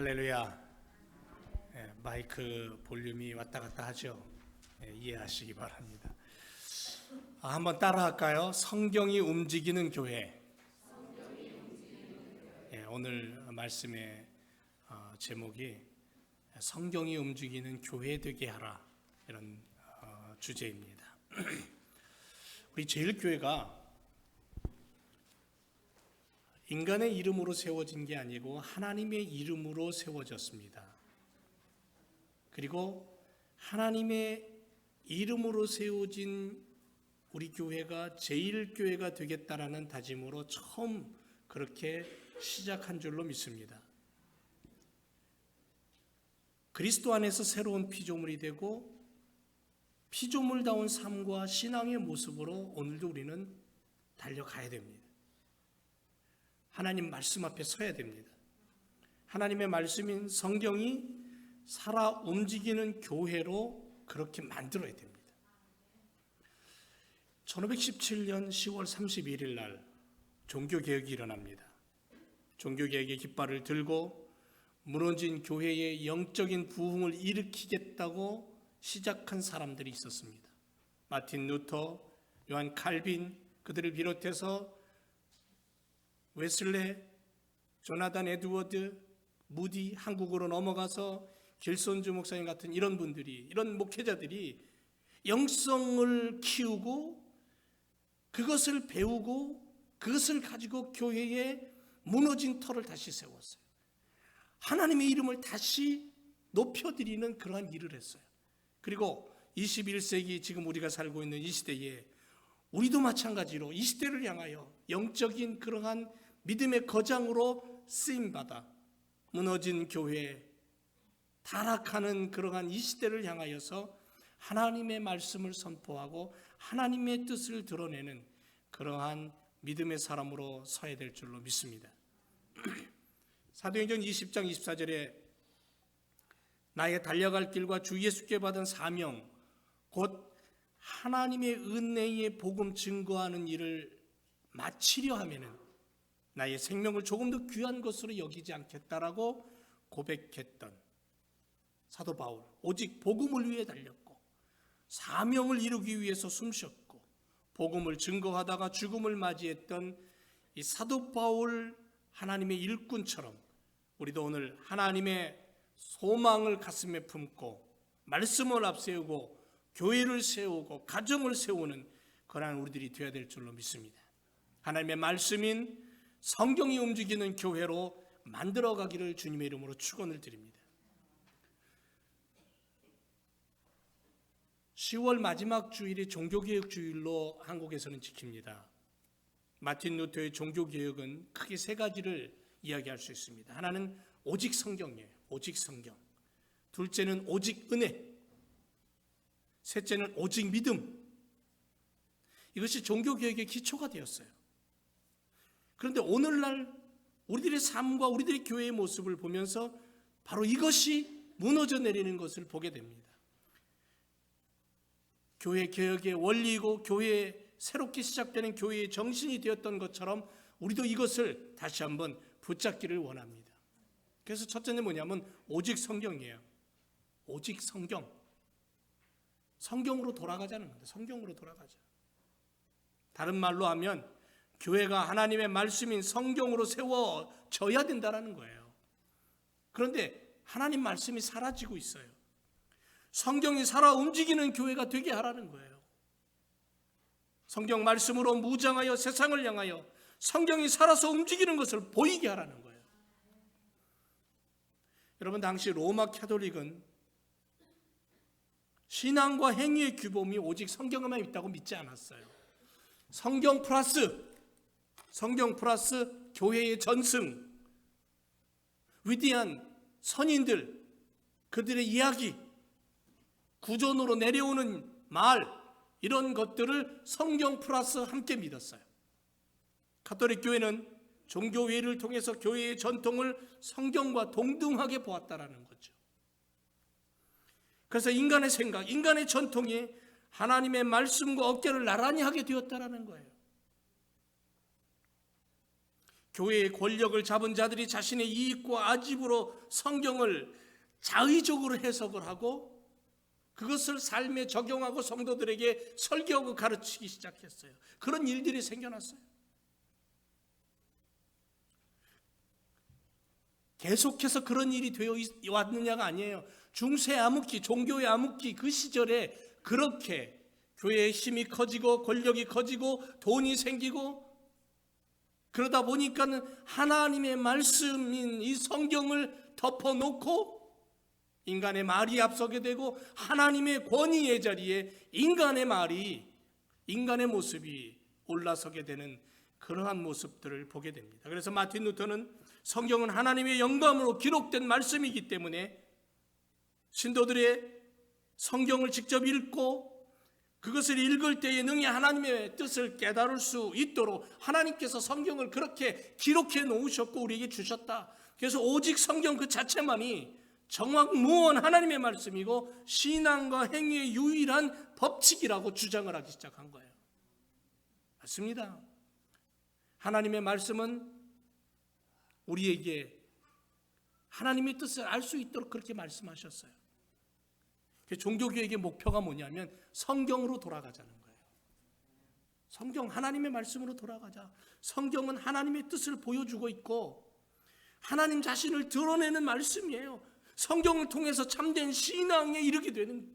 할렐루야. 마이크 볼륨이 왔다 갔다 하죠. 이해하시기 바랍니다. 한번 따라 할까요? 성경이 움직이는 교회. 오늘 말씀의 제목이 성경이 움직이는 교회 되게 하라, 이런 주제입니다. 우리 제일교회가 인간의 이름으로 세워진 게 아니고 하나님의 이름으로 세워졌습니다. 그리고 하나님의 이름으로 세워진 우리 교회가 제일교회가 되겠다라는 다짐으로 처음 그렇게 시작한 줄로 믿습니다. 그리스도 안에서 새로운 피조물이 되고 피조물다운 삶과 신앙의 모습으로 오늘도 우리는 달려가야 됩니다. 하나님 말씀 앞에 서야 됩니다. 하나님의 말씀인 성경이 살아 움직이는 교회로 그렇게 만들어야 됩니다. 1517년 10월 31일 날 종교개혁이 일어납니다. 종교개혁의 깃발을 들고 무너진 교회의 영적인 부흥을 일으키겠다고 시작한 사람들이 있었습니다. 마틴 루터, 요한 칼빈, 그들을 비롯해서 웨슬레, 조나단 에드워드, 무디, 한국으로 넘어가서 길손주 목사님 같은 이런 분들이, 이런 목회자들이 영성을 키우고 그것을 배우고 그것을 가지고 교회에 무너진 터를 다시 세웠어요. 하나님의 이름을 다시 높여드리는 그러한 일을 했어요. 그리고 21세기 지금 우리가 살고 있는 이 시대에 우리도 마찬가지로 이 시대를 향하여 영적인 그러한 믿음의 거장으로 쓰임받아 무너진 교회, 타락하는 그러한 이 시대를 향하여서 하나님의 말씀을 선포하고 하나님의 뜻을 드러내는 그러한 믿음의 사람으로 서야 될 줄로 믿습니다. 사도행전 20장 24절에 나의 달려갈 길과 주 예수께 받은 사명, 곧 하나님의 은혜의 복음 증거하는 일을 마치려 하면은 나의 생명을 조금 더 귀한 것으로 여기지 않겠다라고 고백했던 사도 바울, 오직 복음을 위해 달렸고 사명을 이루기 위해서 숨쉬었고 복음을 증거하다가 죽음을 맞이했던 이 사도 바울, 하나님의 일꾼처럼 우리도 오늘 하나님의 소망을 가슴에 품고 말씀을 앞세우고 교회를 세우고 가정을 세우는 그러한 우리들이 되어야 될 줄로 믿습니다. 하나님의 말씀인 성경이 움직이는 교회로 만들어가기를 주님의 이름으로 축원을 드립니다. 10월 마지막 주일이 종교개혁 주일로 한국에서는 지킵니다. 마틴 루터의 종교개혁은 크게 세 가지를 이야기할 수 있습니다. 하나는 오직 성경이에요. 오직 성경. 둘째는 오직 은혜. 셋째는 오직 믿음. 이것이 종교개혁의 기초가 되었어요. 그런데 오늘날 우리들의 삶과 우리들의 교회의 모습을 보면서 바로 이것이 무너져 내리는 것을 보게 됩니다. 교회 개혁의 원리이고 교회에 새롭게 시작되는 교회의 정신이 되었던 것처럼 우리도 이것을 다시 한번 붙잡기를 원합니다. 그래서 첫째는 뭐냐면 오직 성경이에요. 오직 성경. 성경으로 돌아가자는 겁니다. 성경으로 돌아가자. 다른 말로 하면 교회가 하나님의 말씀인 성경으로 세워져야 된다는 거예요. 그런데 하나님 말씀이 사라지고 있어요. 성경이 살아 움직이는 교회가 되게 하라는 거예요. 성경 말씀으로 무장하여 세상을 향하여 성경이 살아서 움직이는 것을 보이게 하라는 거예요. 여러분, 당시 로마 캐톨릭은 신앙과 행위의 규범이 오직 성경에만 있다고 믿지 않았어요. 성경 플러스 교회의 전승, 위대한 선인들, 그들의 이야기, 구전으로 내려오는 말, 이런 것들을 성경 플러스 함께 믿었어요. 가톨릭 교회는 종교회의를 통해서 교회의 전통을 성경과 동등하게 보았다라는 거죠. 그래서 인간의 생각, 인간의 전통이 하나님의 말씀과 어깨를 나란히 하게 되었다라는 거예요. 교회의 권력을 잡은 자들이 자신의 이익과 아집으로 성경을 자의적으로 해석을 하고 그것을 삶에 적용하고 성도들에게 설교하고 가르치기 시작했어요. 그런 일들이 생겨났어요. 계속해서 그런 일이 되어 왔느냐가 아니에요. 중세 암흑기, 종교의 암흑기 그 시절에 그렇게 교회의 힘이 커지고 권력이 커지고 돈이 생기고 그러다 보니까는 하나님의 말씀인 이 성경을 덮어놓고 인간의 말이 앞서게 되고 하나님의 권위의 자리에 인간의 말이, 인간의 모습이 올라서게 되는 그러한 모습들을 보게 됩니다. 그래서 마틴 루터는 성경은 하나님의 영감으로 기록된 말씀이기 때문에 신도들의 성경을 직접 읽고 그것을 읽을 때에 능히 하나님의 뜻을 깨달을 수 있도록 하나님께서 성경을 그렇게 기록해 놓으셨고 우리에게 주셨다. 그래서 오직 성경 그 자체만이 정확무원 하나님의 말씀이고 신앙과 행위의 유일한 법칙이라고 주장을 하기 시작한 거예요. 맞습니다. 하나님의 말씀은 우리에게 하나님의 뜻을 알 수 있도록 그렇게 말씀하셨어요. 종교개혁의 목표가 뭐냐면 성경으로 돌아가자는 거예요. 성경 하나님의 말씀으로 돌아가자. 성경은 하나님의 뜻을 보여주고 있고 하나님 자신을 드러내는 말씀이에요. 성경을 통해서 참된 신앙에 이르게 되는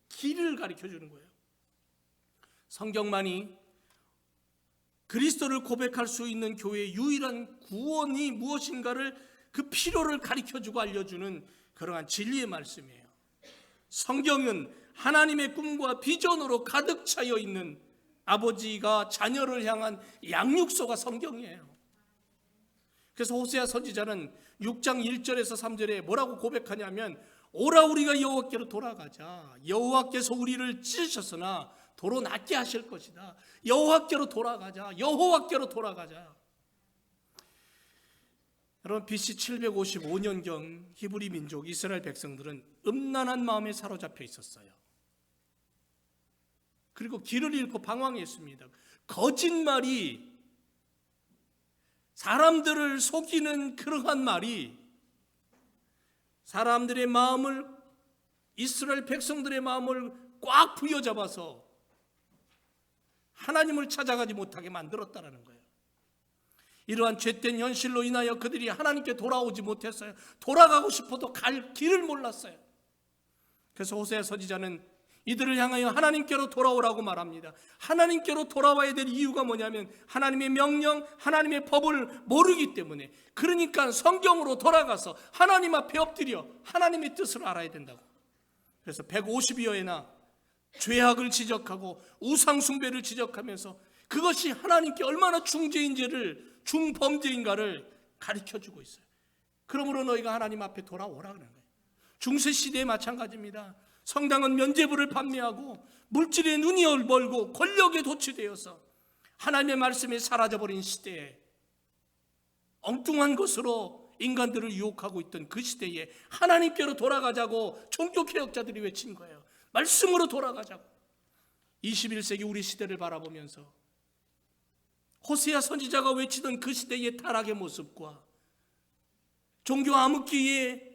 길을 가르쳐주는 거예요. 성경만이 그리스도를 고백할 수 있는 교회의 유일한 구원이 무엇인가를 그 필요를 가르쳐주고 알려주는 그러한 진리의 말씀이에요. 성경은 하나님의 꿈과 비전으로 가득 차여 있는 아버지가 자녀를 향한 양육소가 성경이에요. 그래서 호세아 선지자는 6장 1절에서 3절에 뭐라고 고백하냐면 오라 우리가 여호와께로 돌아가자. 여호와께서 우리를 찢으셨으나 도로 낫게 하실 것이다. 여호와께로 돌아가자. 여호와께로 돌아가자. 여러분 BC 755년경 히브리 민족 이스라엘 백성들은 음란한 마음에 사로잡혀 있었어요. 그리고 길을 잃고 방황했습니다. 거짓말이 사람들을 속이는 그러한 말이 사람들의 마음을 이스라엘 백성들의 마음을 꽉 부여잡아서 하나님을 찾아가지 못하게 만들었다는 거예요. 이러한 죄된 현실로 인하여 그들이 하나님께 돌아오지 못했어요. 돌아가고 싶어도 갈 길을 몰랐어요. 그래서 호세아 선지자는 이들을 향하여 하나님께로 돌아오라고 말합니다. 하나님께로 돌아와야 될 이유가 뭐냐면 하나님의 명령, 하나님의 법을 모르기 때문에 그러니까 성경으로 돌아가서 하나님 앞에 엎드려 하나님의 뜻을 알아야 된다고. 그래서 150여 회나 죄악을 지적하고 우상 숭배를 지적하면서 그것이 하나님께 얼마나 중범죄인가를 가르쳐주고 있어요. 그러므로 너희가 하나님 앞에 돌아오라 그러는 거예요. 중세시대에 마찬가지입니다. 성당은 면죄부를 판매하고 물질에 눈이 멀고 권력에 도취되어서 하나님의 말씀이 사라져버린 시대에 엉뚱한 것으로 인간들을 유혹하고 있던 그 시대에 하나님께로 돌아가자고 종교개혁자들이 외친 거예요. 말씀으로 돌아가자고. 21세기 우리 시대를 바라보면서 호세아 선지자가 외치던 그 시대의 타락의 모습과 종교 암흑기에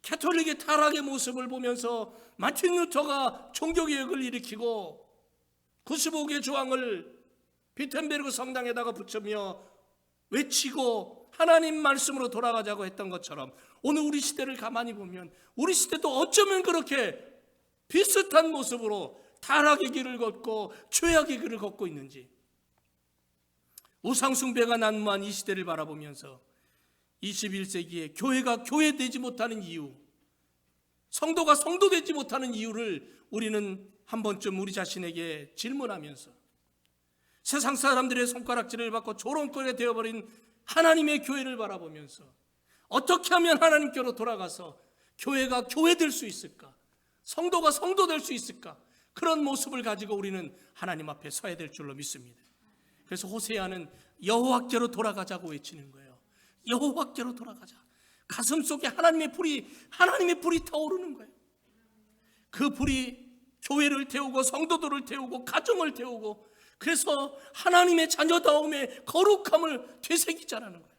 캐톨릭의 타락의 모습을 보면서 마틴 루터가 종교개혁을 일으키고 95개 조항을 비텐베르그 성당에다가 붙이며 외치고 하나님 말씀으로 돌아가자고 했던 것처럼 오늘 우리 시대를 가만히 보면 우리 시대도 어쩌면 그렇게 비슷한 모습으로 타락의 길을 걷고 죄악의 길을 걷고 있는지 우상숭배가 난무한 이 시대를 바라보면서 21세기에 교회가 교회되지 못하는 이유, 성도가 성도되지 못하는 이유를 우리는 한 번쯤 우리 자신에게 질문하면서 세상 사람들의 손가락질을 받고 조롱거리가 되어버린 하나님의 교회를 바라보면서 어떻게 하면 하나님께로 돌아가서 교회가 교회될 수 있을까? 성도가 성도될 수 있을까? 그런 모습을 가지고 우리는 하나님 앞에 서야 될 줄로 믿습니다. 그래서 호세아는 여호와께로 돌아가자고 외치는 거예요. 여호와께로 돌아가자. 가슴속에 하나님의 불이 타오르는 거예요. 그 불이 교회를 태우고 성도들을 태우고 가정을 태우고 그래서 하나님의 자녀다움의 거룩함을 되새기자라는 거예요.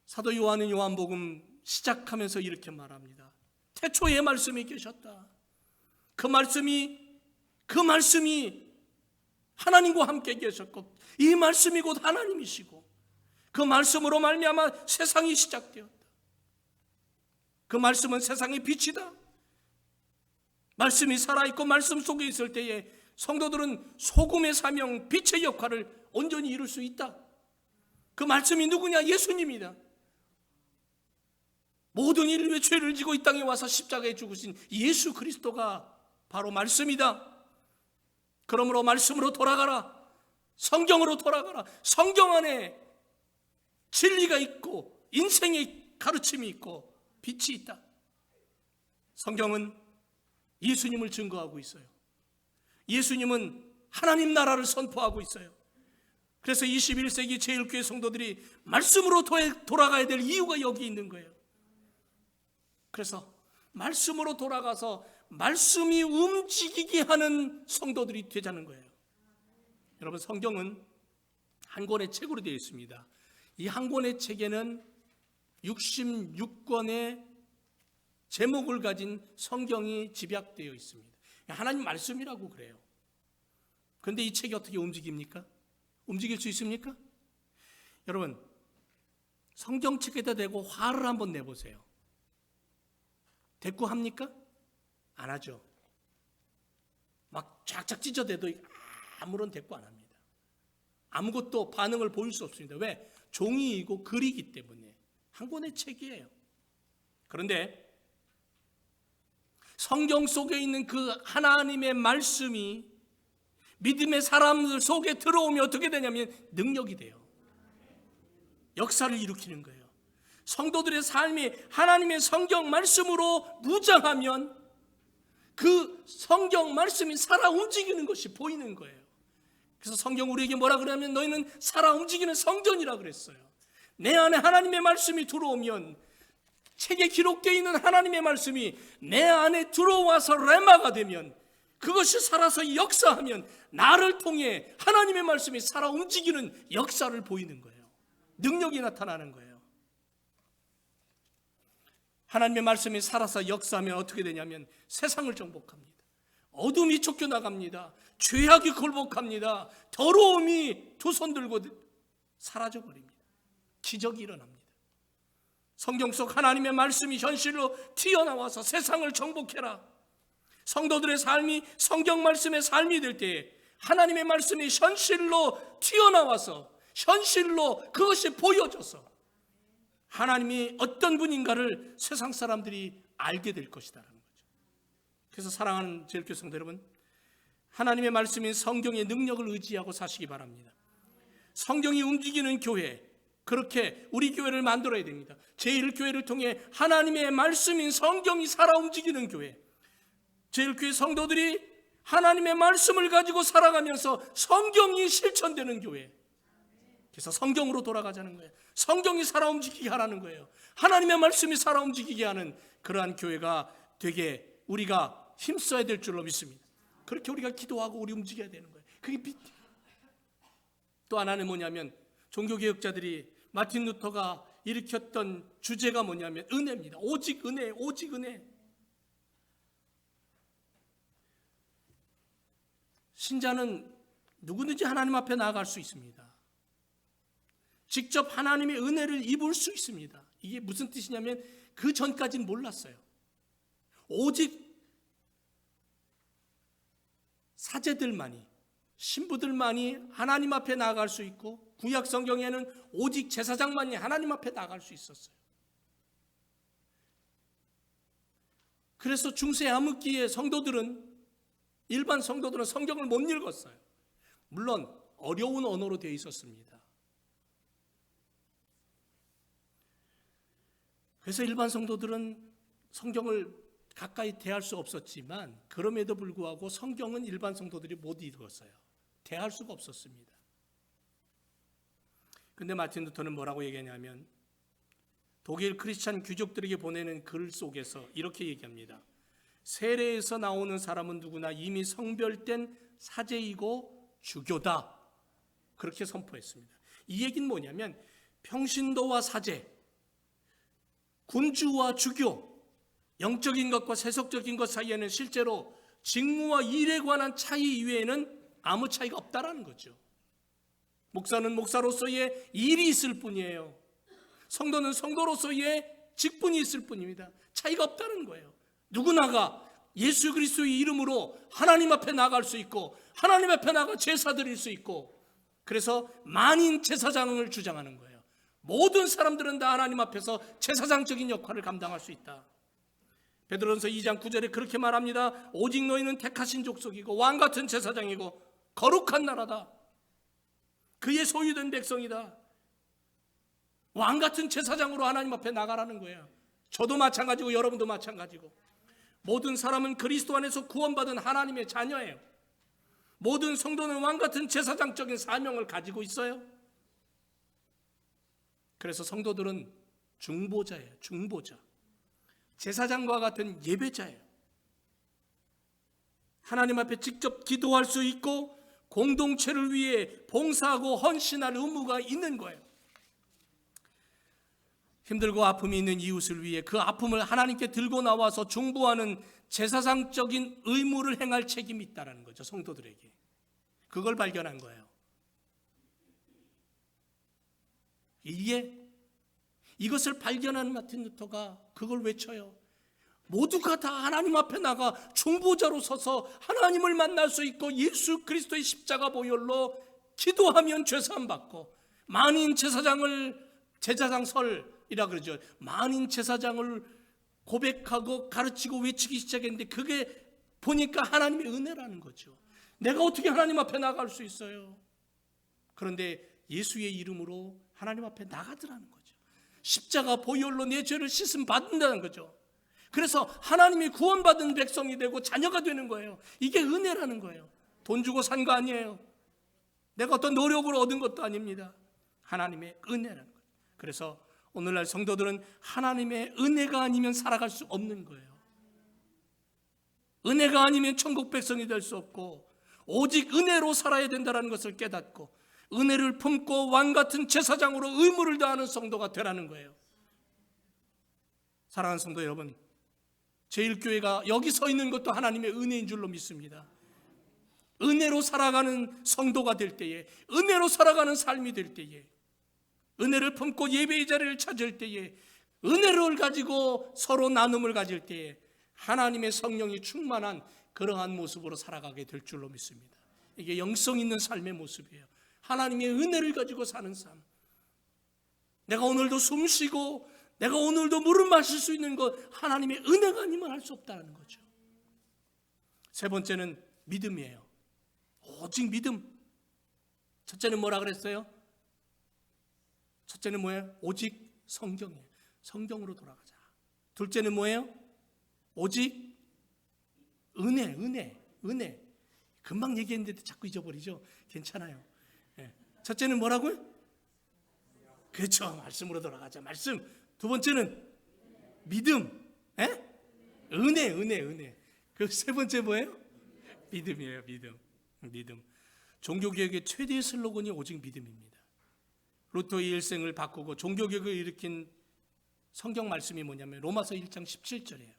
사도 요한은 요한복음 시작하면서 이렇게 말합니다. 태초에 말씀이 계셨다. 그 말씀이 하나님과 함께 계셨고 이 말씀이 곧 하나님이시고 그 말씀으로 말미암아 세상이 시작되었다. 그 말씀은 세상의 빛이다. 말씀이 살아있고 말씀 속에 있을 때에 성도들은 소금의 사명, 빛의 역할을 온전히 이룰 수 있다. 그 말씀이 누구냐? 예수님이다. 모든 인류의 죄를 지고 이 땅에 와서 십자가에 죽으신 예수 그리스도가 바로 말씀이다. 그러므로 말씀으로 돌아가라. 성경으로 돌아가라. 성경 안에 진리가 있고 인생의 가르침이 있고 빛이 있다. 성경은 예수님을 증거하고 있어요. 예수님은 하나님 나라를 선포하고 있어요. 그래서 21세기 제1교회 성도들이 말씀으로 돌아가야 될 이유가 여기 있는 거예요. 그래서 말씀으로 돌아가서 말씀이 움직이게 하는 성도들이 되자는 거예요. 여러분, 성경은 한 권의 책으로 되어 있습니다. 이 한 권의 책에는 66권의 제목을 가진 성경이 집약되어 있습니다. 하나님 말씀이라고 그래요. 그런데 이 책이 어떻게 움직입니까? 움직일 수 있습니까? 여러분, 성경책에다 대고 화를 한번 내보세요. 대꾸합니까? 안 하죠. 막 쫙쫙 찢어대도 아무런 대꾸 안 합니다. 아무것도 반응을 보일 수 없습니다. 왜? 종이이고 글이기 때문에. 한 권의 책이에요. 그런데 성경 속에 있는 그 하나님의 말씀이 믿음의 사람들 속에 들어오면 어떻게 되냐면 능력이 돼요. 역사를 일으키는 거예요. 성도들의 삶이 하나님의 성경 말씀으로 무장하면 그 성경 말씀이 살아 움직이는 것이 보이는 거예요. 그래서 성경 우리에게 뭐라 그러냐면 너희는 살아 움직이는 성전이라 그랬어요. 내 안에 하나님의 말씀이 들어오면 책에 기록되어 있는 하나님의 말씀이 내 안에 들어와서 레마가 되면 그것이 살아서 역사하면 나를 통해 하나님의 말씀이 살아 움직이는 역사를 보이는 거예요. 능력이 나타나는 거예요. 하나님의 말씀이 살아서 역사하면 어떻게 되냐면 세상을 정복합니다. 어둠이 쫓겨나갑니다. 죄악이 굴복합니다. 더러움이 두 손 들고 사라져버립니다. 기적이 일어납니다. 성경 속 하나님의 말씀이 현실로 튀어나와서 세상을 정복해라. 성도들의 삶이 성경 말씀의 삶이 될 때에 하나님의 말씀이 현실로 튀어나와서 현실로 그것이 보여져서 하나님이 어떤 분인가를 세상 사람들이 알게 될 것이다라는 거죠. 그래서 사랑하는 제일교회 성도 여러분, 하나님의 말씀인 성경의 능력을 의지하고 사시기 바랍니다. 성경이 움직이는 교회, 그렇게 우리 교회를 만들어야 됩니다. 제1교회를 통해 하나님의 말씀인 성경이 살아 움직이는 교회, 제1교회 성도들이 하나님의 말씀을 가지고 살아가면서 성경이 실천되는 교회. 그래서 성경으로 돌아가자는 거예요. 성경이 살아 움직이게 하라는 거예요. 하나님의 말씀이 살아 움직이게 하는 그러한 교회가 되게 우리가 힘써야 될 줄로 믿습니다. 그렇게 우리가 기도하고 우리 움직여야 되는 거예요. 그게 빛. 또 하나는 뭐냐면 종교개혁자들이 마틴 루터가 일으켰던 주제가 뭐냐면 은혜입니다. 오직 은혜, 오직 은혜. 신자는 누구든지 하나님 앞에 나아갈 수 있습니다. 직접 하나님의 은혜를 입을 수 있습니다. 이게 무슨 뜻이냐면 그 전까지는 몰랐어요. 오직 사제들만이, 신부들만이 하나님 앞에 나아갈 수 있고 구약 성경에는 오직 제사장만이 하나님 앞에 나아갈 수 있었어요. 그래서 중세 암흑기의 성도들은, 일반 성도들은 성경을 못 읽었어요. 물론 어려운 언어로 되어 있었습니다. 그래서 일반 성도들은 성경을 가까이 대할 수 없었지만 그럼에도 불구하고 성경은 일반 성도들이 못 읽었어요. 대할 수가 없었습니다. 근데 마틴 루터는 뭐라고 얘기하냐면 독일 크리스찬 귀족들에게 보내는 글 속에서 이렇게 얘기합니다. 세례에서 나오는 사람은 누구나 이미 성별된 사제이고 주교다. 그렇게 선포했습니다. 이 얘기는 뭐냐면 평신도와 사제, 군주와 주교, 영적인 것과 세속적인 것 사이에는 실제로 직무와 일에 관한 차이 이외에는 아무 차이가 없다라는 거죠. 목사는 목사로서의 일이 있을 뿐이에요. 성도는 성도로서의 직분이 있을 뿐입니다. 차이가 없다는 거예요. 누구나가 예수 그리스도의 이름으로 하나님 앞에 나갈 수 있고 하나님 앞에 나가 제사 드릴 수 있고, 그래서 만인 제사장을 주장하는 거예요. 모든 사람들은 다 하나님 앞에서 제사장적인 역할을 감당할 수 있다. 베드로전서 2장 9절에 그렇게 말합니다. 오직 너희는 택하신 족속이고 왕같은 제사장이고 거룩한 나라다. 그의 소유된 백성이다. 왕같은 제사장으로 하나님 앞에 나가라는 거예요. 저도 마찬가지고 여러분도 마찬가지고, 모든 사람은 그리스도 안에서 구원받은 하나님의 자녀예요. 모든 성도는 왕같은 제사장적인 사명을 가지고 있어요. 그래서 성도들은 중보자예요. 중보자. 제사장과 같은 예배자예요. 하나님 앞에 직접 기도할 수 있고 공동체를 위해 봉사하고 헌신할 의무가 있는 거예요. 힘들고 아픔이 있는 이웃을 위해 그 아픔을 하나님께 들고 나와서 중보하는 제사장적인 의무를 행할 책임이 있다는 거죠. 성도들에게. 그걸 발견한 거예요. 이것을 발견한 마틴 루터가 그걸 외쳐요. 모두가 다 하나님 앞에 나가 중보자로 서서 하나님을 만날 수 있고 예수 그리스도의 십자가 보혈로 기도하면 죄사함 받고, 만인 제사장을 제사장설이라 그러죠. 만인 제사장을 고백하고 가르치고 외치기 시작했는데 그게 보니까 하나님의 은혜라는 거죠. 내가 어떻게 하나님 앞에 나갈 수 있어요? 그런데 예수의 이름으로 하나님 앞에 나가더라는 거죠. 십자가 보혈로 내 죄를 씻음 받는다는 거죠. 그래서 하나님이 구원받은 백성이 되고 자녀가 되는 거예요. 이게 은혜라는 거예요. 돈 주고 산 거 아니에요. 내가 어떤 노력으로 얻은 것도 아닙니다. 하나님의 은혜라는 거예요. 그래서 오늘날 성도들은 하나님의 은혜가 아니면 살아갈 수 없는 거예요. 은혜가 아니면 천국 백성이 될 수 없고 오직 은혜로 살아야 된다는 것을 깨닫고 은혜를 품고 왕같은 제사장으로 의무를 다하는 성도가 되라는 거예요. 사랑하는 성도 여러분, 제1교회가 여기 서 있는 것도 하나님의 은혜인 줄로 믿습니다. 은혜로 살아가는 성도가 될 때에, 은혜로 살아가는 삶이 될 때에, 은혜를 품고 예배의 자리를 찾을 때에, 은혜를 가지고 서로 나눔을 가질 때에 하나님의 성령이 충만한 그러한 모습으로 살아가게 될 줄로 믿습니다. 이게 영성 있는 삶의 모습이에요. 하나님의 은혜를 가지고 사는 삶. 내가 오늘도 숨 쉬고 내가 오늘도 물을 마실 수 있는 것, 하나님의 은혜가 아니면 할 수 없다는 거죠. 세 번째는 믿음이에요. 오직 믿음. 첫째는 뭐라 그랬어요? 첫째는 뭐예요? 오직 성경이에요. 성경으로 돌아가자. 둘째는 뭐예요? 오직 은혜. 금방 얘기했는데 자꾸 잊어버리죠. 괜찮아요. 첫째는 뭐라고요? 그렇죠. 말씀으로 돌아가자. 말씀. 두 번째는 믿음. 은혜. 그 세 번째 뭐예요? 믿음이에요. 믿음. 종교개혁의 최대의 슬로건이 오직 믿음입니다. 루터의 일생을 바꾸고 종교개혁을 일으킨 성경 말씀이 뭐냐면 로마서 1장 17절이에요.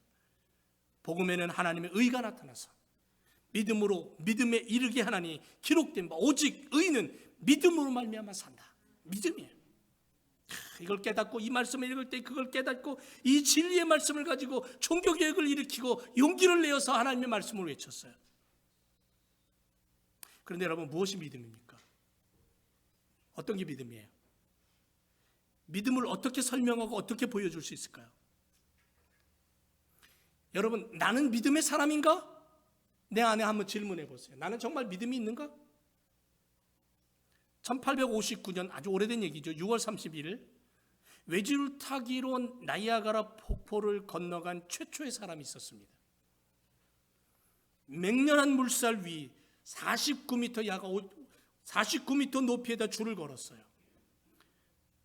복음에는 하나님의 의가 나타나서 믿음으로 믿음에 이르게 하나니 기록된 바 오직 의는 믿음으로 말미암아 산다. 믿음이에요. 이걸 깨닫고 이 말씀을 읽을 때 그걸 깨닫고 이 진리의 말씀을 가지고 종교개혁을 일으키고 용기를 내어서 하나님의 말씀을 외쳤어요. 그런데 여러분, 무엇이 믿음입니까? 어떤 게 믿음이에요? 믿음을 어떻게 설명하고 어떻게 보여줄 수 있을까요? 여러분, 나는 믿음의 사람인가? 내 안에 한번 질문해 보세요. 나는 정말 믿음이 있는가? 1859년 아주 오래된 얘기죠. 6월 31일 외줄 타기로 나이아가라 폭포를 건너간 최초의 사람이 있었습니다. 맹렬한 물살 위 49m 야가 49m 높이에다 줄을 걸었어요.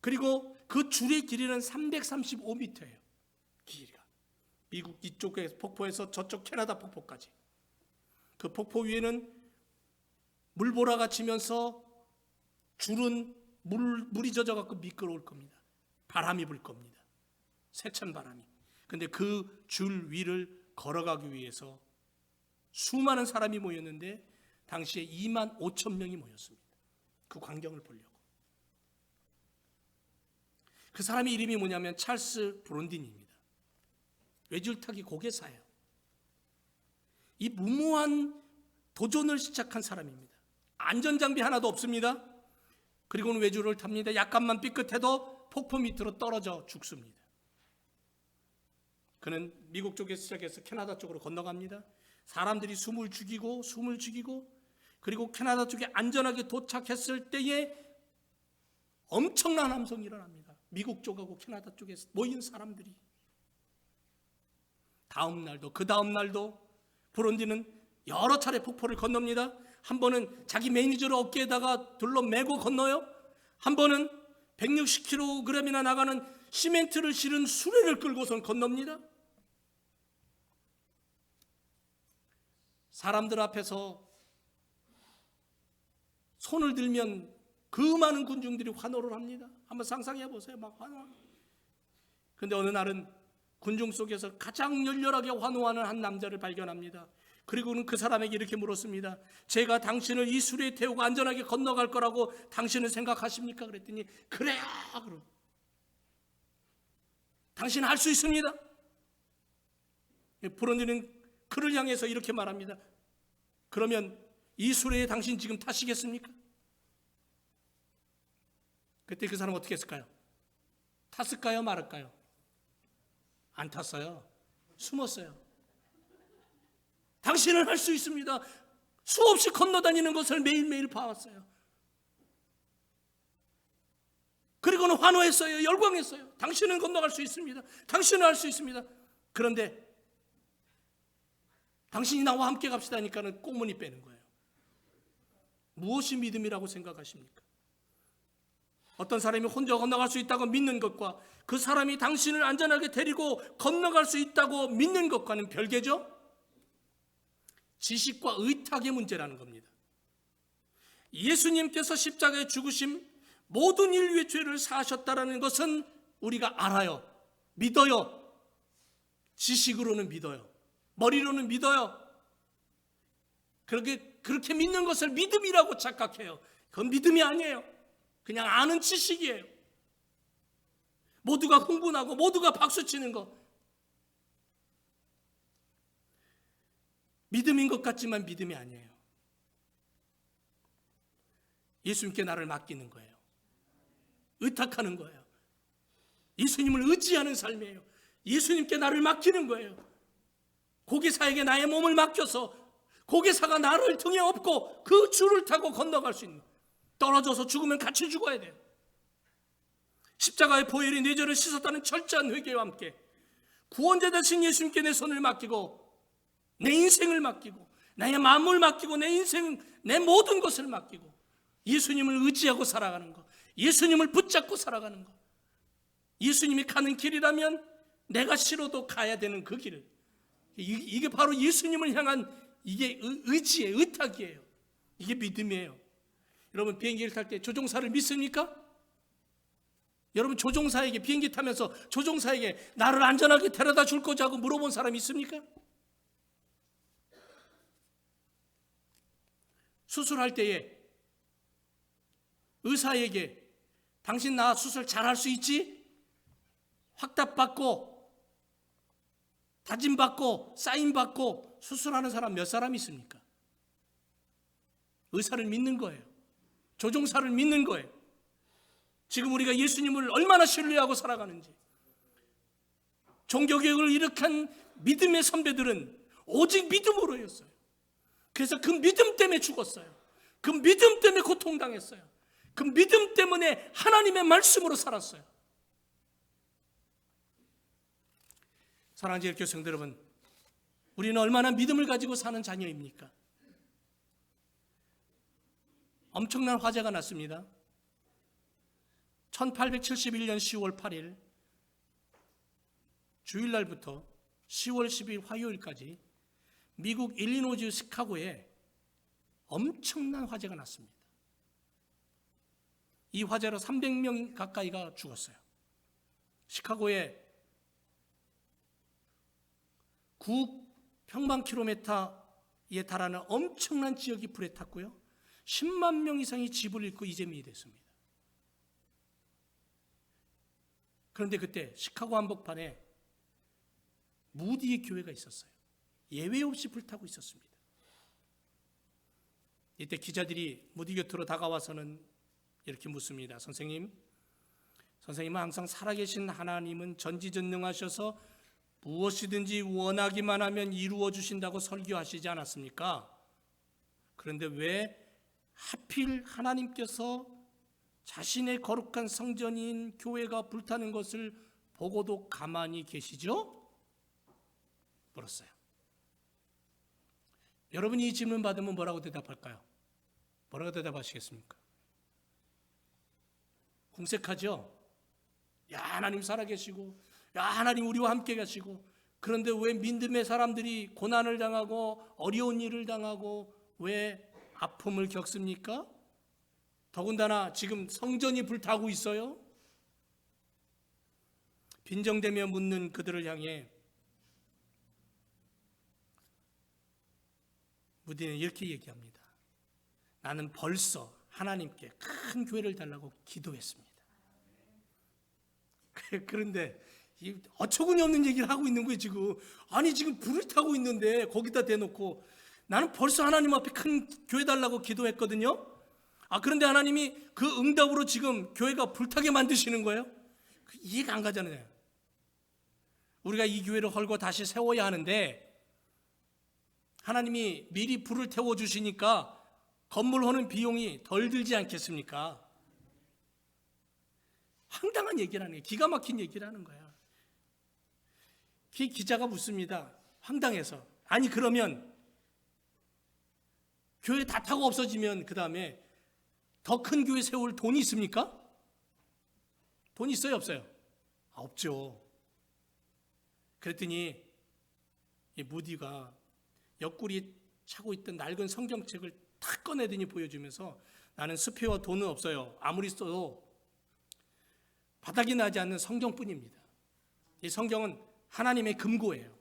그리고 그 줄의 길이는 335m예요. 길이가. 미국 이쪽의 폭포에서 저쪽 캐나다 폭포까지. 그 폭포 위에는 물보라가 치면서 줄은 물이 젖어갖고 미끄러울 겁니다. 바람이 불 겁니다. 세찬 바람이. 근데 그 줄 위를 걸어가기 위해서 수많은 사람이 모였는데 당시에 2만 5천 명이 모였습니다. 그 광경을 보려고. 그 사람의 이름이 뭐냐면 찰스 브론딘입니다. 외줄타기 고개사예요. 이 무모한 도전을 시작한 사람입니다. 안전장비 하나도 없습니다. 그리고는 외줄을 탑니다. 약간만 삐끗해도 폭포 밑으로 떨어져 죽습니다. 그는 미국 쪽에 시작해서 캐나다 쪽으로 건너갑니다. 사람들이 숨을 죽이고 그리고 캐나다 쪽에 안전하게 도착했을 때에 엄청난 함성이 일어납니다. 미국 쪽하고 캐나다 쪽에 모인 사람들이. 다음 날도 그 다음 날도 브론디는 여러 차례 폭포를 건넙니다. 한 번은 자기 매니저를 어깨에다가 둘러매고 건너요. 한 번은 160kg이나 나가는 시멘트를 실은 수레를 끌고선 건넙니다. 사람들 앞에서 손을 들면 그 많은 군중들이 환호를 합니다. 한번 상상해 보세요. 막 환호합니다. 그런데 어느 날은 군중 속에서 가장 열렬하게 환호하는 한 남자를 발견합니다. 그리고는 그 사람에게 이렇게 물었습니다. 제가 당신을 이 수레에 태우고 안전하게 건너갈 거라고 당신은 생각하십니까? 그랬더니 그래요. 그럼 당신은 할 수 있습니다. 브론디는 그를 향해서 이렇게 말합니다. 그러면 이 수레에 당신 지금 타시겠습니까? 그때 그 사람은 어떻게 했을까요? 탔을까요? 말을까요? 안 탔어요. 숨었어요. 당신은 할 수 있습니다. 수없이 건너다니는 것을 매일매일 봐왔어요. 그리고는 환호했어요. 열광했어요. 당신은 건너갈 수 있습니다. 당신은 할 수 있습니다. 그런데 당신이 나와 함께 갑시다 하니까는 꽁무니 빼는 거예요. 무엇이 믿음이라고 생각하십니까? 어떤 사람이 혼자 건너갈 수 있다고 믿는 것과 그 사람이 당신을 안전하게 데리고 건너갈 수 있다고 믿는 것과는 별개죠. 지식과 의탁의 문제라는 겁니다. 예수님께서 십자가에 죽으심, 모든 인류의 죄를 사하셨다라는 것은 우리가 알아요. 믿어요. 지식으로는 믿어요. 머리로는 믿어요. 그렇게 믿는 것을 믿음이라고 착각해요. 그건 믿음이 아니에요. 그냥 아는 지식이에요. 모두가 흥분하고 모두가 박수치는 것. 믿음인 것 같지만 믿음이 아니에요. 예수님께 나를 맡기는 거예요. 의탁하는 거예요. 예수님을 의지하는 삶이에요. 예수님께 나를 맡기는 거예요. 고기사에게 나의 몸을 맡겨서 고기사가 나를 등에 업고 그 줄을 타고 건너갈 수 있는, 떨어져서 죽으면 같이 죽어야 돼요. 십자가의 보혈이 내 죄를 씻었다는 철저한 회개와 함께 구원자 되신 예수님께 내 손을 맡기고 내 인생을 맡기고 나의 마음을 맡기고 내 인생, 내 모든 것을 맡기고 예수님을 의지하고 살아가는 것, 예수님을 붙잡고 살아가는 것, 예수님이 가는 길이라면 내가 싫어도 가야 되는 그 길을, 이게 바로 예수님을 향한 이게 의지예요. 의탁이에요. 이게 믿음이에요. 여러분 비행기를 탈 때 조종사를 믿습니까? 여러분 조종사에게, 비행기 타면서 조종사에게 나를 안전하게 데려다 줄 거지 하고 물어본 사람이 있습니까? 수술할 때에 의사에게 당신 나 수술 잘할 수 있지? 확답받고 다짐받고 사인받고 수술하는 사람 몇 사람 있습니까? 의사를 믿는 거예요. 조종사를 믿는 거예요. 지금 우리가 예수님을 얼마나 신뢰하고 살아가는지. 종교개혁을 일으킨 믿음의 선배들은 오직 믿음으로였어요. 그래서 그 믿음 때문에 죽었어요. 그 믿음 때문에 고통당했어요. 그 믿음 때문에 하나님의 말씀으로 살았어요. 사랑하는 제일교회 성도 여러분, 우리는 얼마나 믿음을 가지고 사는 자녀입니까? 엄청난 화재가 났습니다. 1871년 10월 8일 주일날부터 10월 10일 화요일까지 미국 일리노이주 시카고에 엄청난 화재가 났습니다. 이 화재로 300명 가까이가 죽었어요. 시카고에 9평방킬로미터에 달하는 엄청난 지역이 불에 탔고요. 10만 명 이상이 집을 잃고 이재민이 됐습니다. 그런데 그때 시카고 한복판에 무디의 교회가 있었어요. 예외 없이 불타고 있었습니다. 이때 기자들이 무디 곁으로 다가와서는 이렇게 묻습니다. 선생님은 항상 살아계신 하나님은 전지전능하셔서 무엇이든지 원하기만 하면 이루어 주신다고 설교하시지 않았습니까? 그런데 왜 하필 하나님께서 자신의 거룩한 성전인 교회가 불타는 것을 보고도 가만히 계시죠? 물었어요. 여러분이 이 질문 받으면 뭐라고 대답할까요? 뭐라고 대답하시겠습니까? 궁색하죠? 야, 하나님 살아계시고, 야, 하나님 우리와 함께 계시고, 그런데 왜 믿음의 사람들이 고난을 당하고 어려운 일을 당하고 왜 아픔을 겪습니까? 더군다나 지금 성전이 불타고 있어요. 빈정대며 묻는 그들을 향해 무디는 이렇게 얘기합니다. 나는 벌써 하나님께 큰 교회를 달라고 기도했습니다. 그런데 어처구니 없는 얘기를 하고 있는 거예요 지금. 아니 지금 불을 타고 있는데 거기다 대놓고 나는 벌써 하나님 앞에 큰 교회 달라고 기도했거든요. 그런데 하나님이 그 응답으로 지금 교회가 불타게 만드시는 거예요. 이해가 안 가잖아요. 우리가 이 교회를 헐고 다시 세워야 하는데 하나님이 미리 불을 태워주시니까 건물 하는 비용이 덜 들지 않겠습니까? 황당한 얘기를 하는 거예요. 기가 막힌 얘기를 하는 거야. 기자가 묻습니다. 황당해서. 아니 그러면 교회 다 타고 없어지면 그 다음에 더 큰 교회 세울 돈이 있습니까? 돈 있어요 없어요? 없죠. 그랬더니 이 무디가 옆구리 차고 있던 낡은 성경책을 탁 꺼내더니 보여주면서 나는 수표와 돈은 없어요. 아무리 써도 바닥이 나지 않는 성경뿐입니다. 이 성경은 하나님의 금고예요.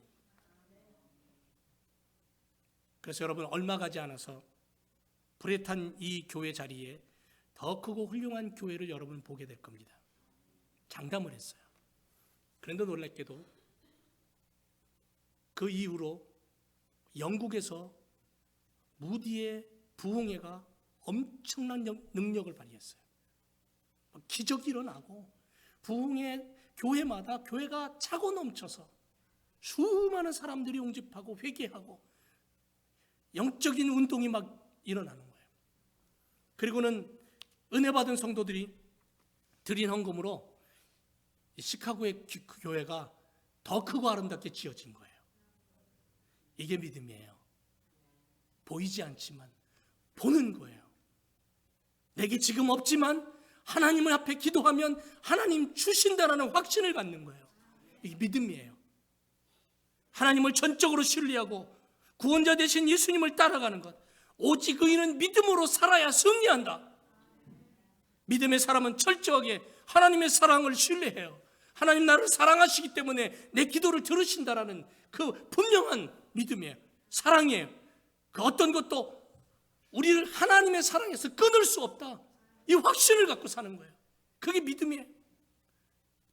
그래서 여러분 얼마 가지 않아서 불에 탄 이 교회 자리에 더 크고 훌륭한 교회를 여러분 보게 될 겁니다. 장담을 했어요. 그런데 놀랍게도 그 이후로 영국에서 무디의 부흥회가 엄청난 능력을 발휘했어요. 기적이 일어나고 부흥회 교회마다 교회가 차고 넘쳐서 수많은 사람들이 옹집하고 회개하고 영적인 운동이 막 일어나는 거예요. 그리고는 은혜 받은 성도들이 드린 헌금으로 시카고의 교회가 더 크고 아름답게 지어진 거예요. 이게 믿음이에요. 보이지 않지만 보는 거예요. 내게 지금 없지만 하나님 앞에 기도하면 하나님 주신다라는 확신을 갖는 거예요. 이게 믿음이에요. 하나님을 전적으로 신뢰하고 구원자 되신 예수님을 따라가는 것. 오직 의인은 믿음으로 살아야 승리한다. 믿음의 사람은 철저하게 하나님의 사랑을 신뢰해요. 하나님 나를 사랑하시기 때문에 내 기도를 들으신다라는 그 분명한 믿음이에요. 사랑이에요. 그 어떤 것도 우리를 하나님의 사랑에서 끊을 수 없다. 이 확신을 갖고 사는 거예요. 그게 믿음이에요.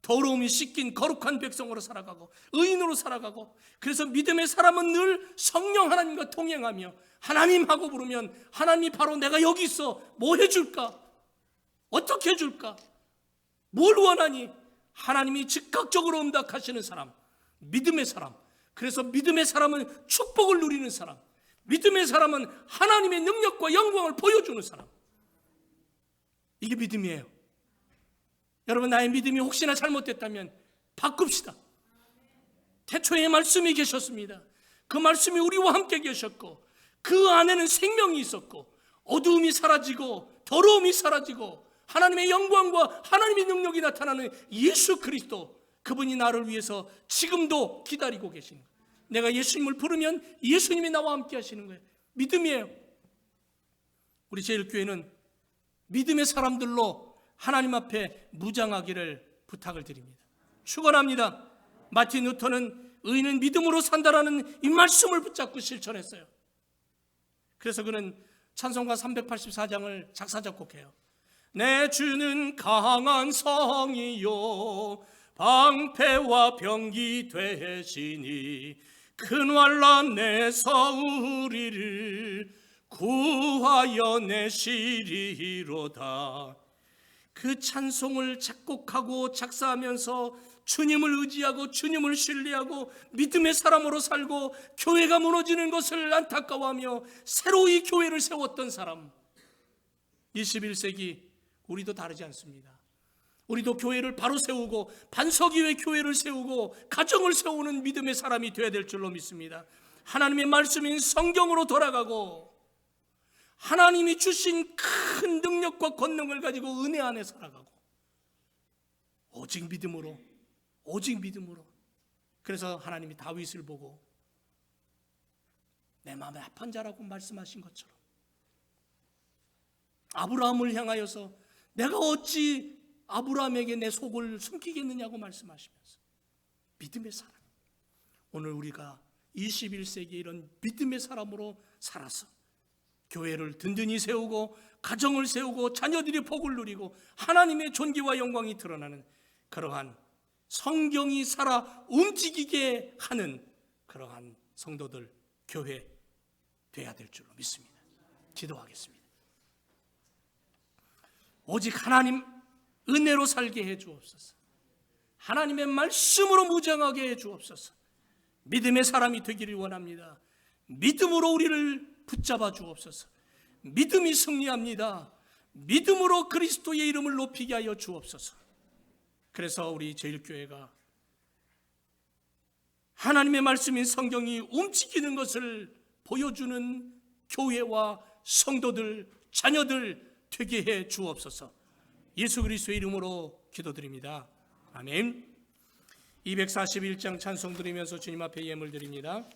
더러움이 씻긴 거룩한 백성으로 살아가고 의인으로 살아가고, 그래서 믿음의 사람은 늘 성령 하나님과 동행하며 하나님 하고 부르면 하나님이 바로 내가 여기 있어 뭐 해줄까? 어떻게 해줄까? 뭘 원하니? 하나님이 즉각적으로 응답하시는 사람, 믿음의 사람. 그래서 믿음의 사람은 축복을 누리는 사람, 믿음의 사람은 하나님의 능력과 영광을 보여주는 사람. 이게 믿음이에요. 여러분, 나의 믿음이 혹시나 잘못됐다면 바꿉시다. 태초에 말씀이 계셨습니다. 그 말씀이 우리와 함께 계셨고 그 안에는 생명이 있었고 어두움이 사라지고 더러움이 사라지고 하나님의 영광과 하나님의 능력이 나타나는 예수 그리스도, 그분이 나를 위해서 지금도 기다리고 계시는 거예요. 내가 예수님을 부르면 예수님이 나와 함께 하시는 거예요. 믿음이에요. 우리 제일교회는 믿음의 사람들로 하나님 앞에 무장하기를 부탁을 드립니다. 축원합니다. 마틴 루터는 의인은 믿음으로 산다라는 이 말씀을 붙잡고 실천했어요. 그래서 그는 찬송가 384장을 작사 작곡해요. 내 주는 강한 성이요 방패와 병기 되시니 큰 환난 내서 우리를 구하여 내시리로다. 그 찬송을 작곡하고 작사하면서 주님을 의지하고 주님을 신뢰하고 믿음의 사람으로 살고 교회가 무너지는 것을 안타까워하며 새로이 교회를 세웠던 사람. 21세기 우리도 다르지 않습니다. 우리도 교회를 바로 세우고 반석위의 교회를 세우고 가정을 세우는 믿음의 사람이 되어야 될 줄로 믿습니다. 하나님의 말씀인 성경으로 돌아가고 하나님이 주신 큰 능력과 권능을 가지고 은혜 안에 살아가고 오직 믿음으로. 그래서 하나님이 다윗을 보고 내 마음에 합한 자라고 말씀하신 것처럼 아브라함을 향하여서 내가 어찌 아브라함에게 내 속을 숨기겠느냐고 말씀하시면서 믿음의 사람. 오늘 우리가 21세기에 이런 믿음의 사람으로 살아서 교회를 든든히 세우고 가정을 세우고 자녀들이 복을 누리고 하나님의 존귀와 영광이 드러나는 그러한 성경이 살아 움직이게 하는 그러한 성도들, 교회 돼야 될 줄로 믿습니다. 기도하겠습니다. 오직 하나님 은혜로 살게 해 주옵소서. 하나님의 말씀으로 무장하게 해 주옵소서. 믿음의 사람이 되기를 원합니다. 믿음으로 우리를 붙잡아 주옵소서. 믿음이 승리합니다. 믿음으로 그리스도의 이름을 높이게 하여 주옵소서. 그래서 우리 제일교회가 하나님의 말씀인 성경이 움직이는 것을 보여주는 교회와 성도들, 자녀들 되게 해 주옵소서. 예수 그리스도의 이름으로 기도드립니다. 아멘. 241장 찬송 드리면서 주님 앞에 예물 드립니다.